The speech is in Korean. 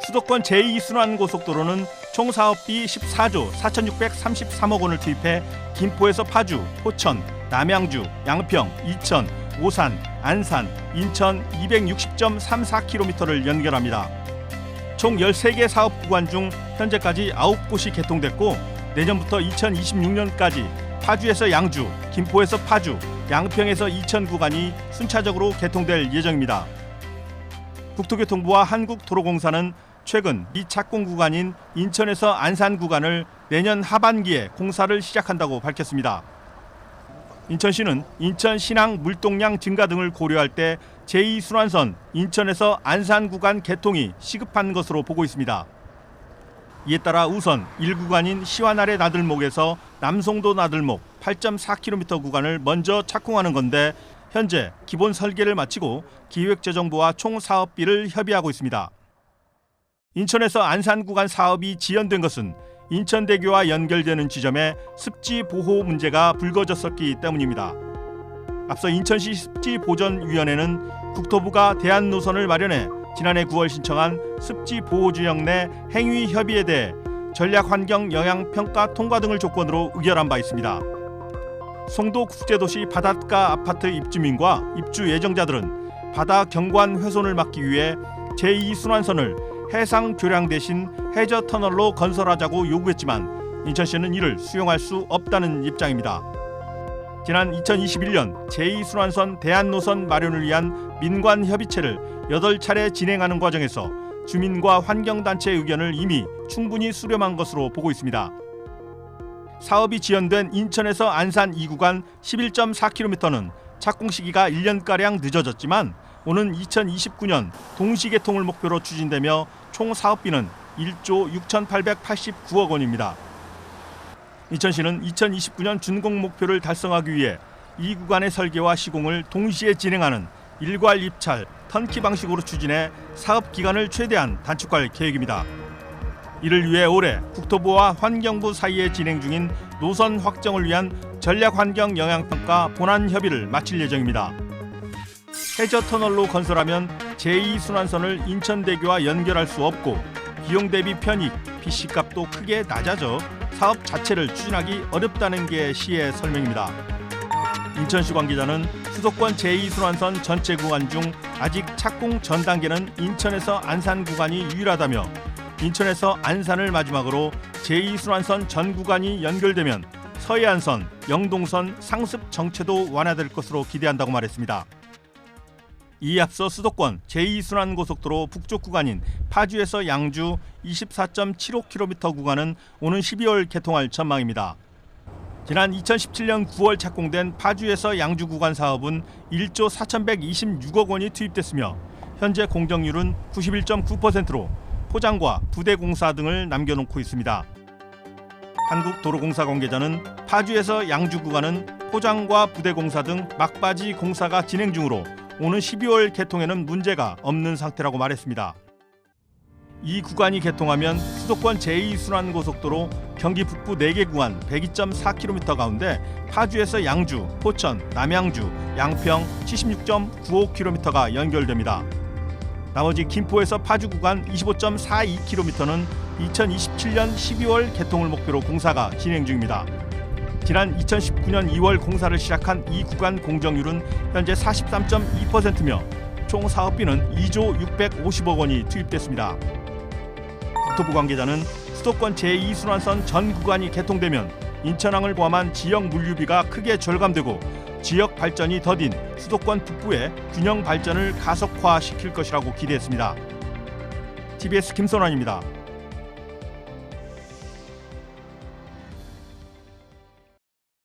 수도권 제2순환고속도로는 총 사업비 14조 4,633억 원을 투입해 김포에서 파주, 포천, 남양주, 양평, 이천, 오산, 안산, 인천 260.34km를 연결합니다. 총 13개 사업 구간 중 현재까지 9곳이 개통됐고 내년부터 2026년까지 파주에서 양주, 김포에서 파주, 양평에서 이천 구간이 순차적으로 개통될 예정입니다. 국토교통부와 한국도로공사는 최근 이 착공 구간인 인천에서 안산 구간을 내년 하반기에 공사를 시작한다고 밝혔습니다. 인천시는 인천 신항 물동량 증가 등을 고려할 때 제2순환선 인천에서 안산 구간 개통이 시급한 것으로 보고 있습니다. 이에 따라 우선 1구간인 시완아래 나들목에서 남송도 나들목 8.4km 구간을 먼저 착공하는 건데 현재 기본 설계를 마치고 기획재정부와 총 사업비를 협의하고 있습니다. 인천에서 안산 구간 사업이 지연된 것은 인천대교와 연결되는 지점에 습지 보호 문제가 불거졌었기 때문입니다. 앞서 인천시 습지보전위원회는 국토부가 대안노선을 마련해 지난해 9월 신청한 습지보호지역 내 행위협의에 대해 전략환경영향평가 통과 등을 조건으로 의결한 바 있습니다. 송도국제도시 바닷가 아파트 입주민과 입주 예정자들은 바다 경관 훼손을 막기 위해 제2순환선을 해상 교량 대신 해저 터널로 건설하자고 요구했지만 인천시는 이를 수용할 수 없다는 입장입니다. 지난 2021년 제2순환선 대안노선 마련을 위한 민관협의체를 8차례 진행하는 과정에서 주민과 환경단체 의견을 이미 충분히 수렴한 것으로 보고 있습니다. 사업이 지연된 인천에서 안산 2구간 11.4km는 착공 시기가 1년가량 늦어졌지만 오는 2029년 동시 개통을 목표로 추진되며 총 사업비는 1조 6,889억 원입니다. 인천시는 2029년 준공 목표를 달성하기 위해 이 구간의 설계와 시공을 동시에 진행하는 일괄 입찰, 턴키 방식으로 추진해 사업 기간을 최대한 단축할 계획입니다. 이를 위해 올해 국토부와 환경부 사이에 진행 중인 노선 확정을 위한 전략환경영향평가 본안 협의를 마칠 예정입니다. 해저 터널로 건설하면 제2순환선을 인천대교와 연결할 수 없고 비용 대비 편익, BC값도 크게 낮아져 사업 자체를 추진하기 어렵다는 게 시의 설명입니다. 인천시 관계자는 수도권 제2순환선 전체 구간 중 아직 착공 전 단계는 인천에서 안산 구간이 유일하다며 인천에서 안산을 마지막으로 제2순환선 전 구간이 연결되면 서해안선, 영동선 상습 정체도 완화될 것으로 기대한다고 말했습니다. 이에 앞서 수도권 제2순환고속도로 북쪽 구간인 파주에서 양주 24.75km 구간은 오는 12월 개통할 전망입니다. 지난 2017년 9월 착공된 파주에서 양주 구간 사업은 1조 4,126억 원이 투입됐으며 현재 공정률은 91.9%로 포장과 부대 공사 등을 남겨놓고 있습니다. 한국도로공사 관계자는 파주에서 양주 구간은 포장과 부대 공사 등 막바지 공사가 진행 중으로 오는 12월 개통에는 문제가 없는 상태라고 말했습니다. 이 구간이 개통하면 수도권 제2순환고속도로 경기 북부 4개 구간 102.4km 가운데 파주에서 양주, 포천, 남양주, 양평 76.95km가 연결됩니다. 나머지 김포에서 파주 구간 25.42km는 2027년 12월 개통을 목표로 공사가 진행 중입니다. 지난 2019년 2월 공사를 시작한 이 구간 공정률은 현재 43.2%며 총 사업비는 2조 650억 원이 투입됐습니다. 국토부 관계자는 수도권 제2순환선 전 구간이 개통되면 인천항을 포함한 지역 물류비가 크게 절감되고 지역 발전이 더딘 수도권 북부의 균형 발전을 가속화시킬 것이라고 기대했습니다. TBS 김선환입니다.